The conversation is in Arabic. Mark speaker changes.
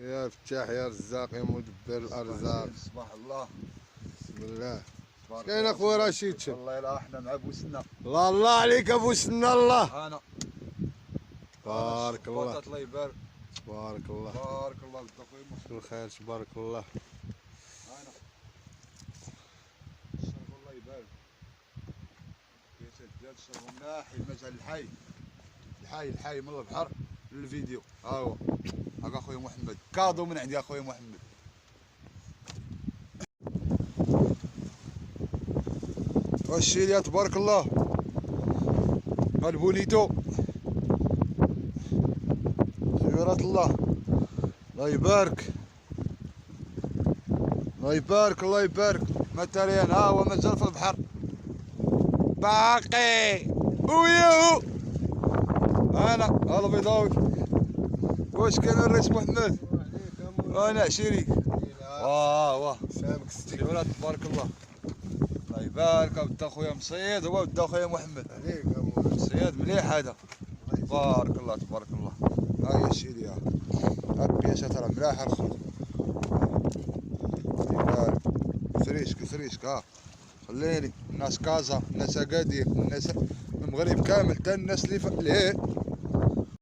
Speaker 1: يا فتاح يا رزاق يا مدبر الارزاق.
Speaker 2: صباح الله.
Speaker 1: بسم الله. اش كاين اخويا رشيد؟ شوف
Speaker 2: والله الا احنا مع بوسنا.
Speaker 1: الله عليك ابو سنة. الله
Speaker 2: انا
Speaker 1: بارك الله.
Speaker 2: الله يبارك.
Speaker 1: تبارك الله.
Speaker 2: بارك الله فيك اخويا محمد.
Speaker 1: الخير تبارك الله.
Speaker 2: انا الشرب الله يبارك. كيسال ديال الشرب ناحي المجال الحي من البحر للفيديو. ها هو هاك اخويا محمد، كادو من عندي اخويا محمد. والشيليا تبارك الله. البونيتو خيرات الله. الله يبارك الله يبارك الله يبارك. ماتريان ها هو مازال في البحر باقي وياهو. انا البيضاوي. واش كان الرئيس محمد؟ انا عشيري. واه
Speaker 1: سامك ستي.
Speaker 2: خيرات تبارك الله. الله يبارك. بدا خويا مصيد هو بدا خويا محمد.
Speaker 1: عليك يا مولاي.
Speaker 2: مصيد مليح هذا. تبارك الله تبارك الله. ها هي الشيلي ها البياسات راه ملاحه الخوت. يبارك. فريشك ها. خليني الناس كازا، الناس اكادير، الناس المغرب كامل، حتى الناس اللي لهيه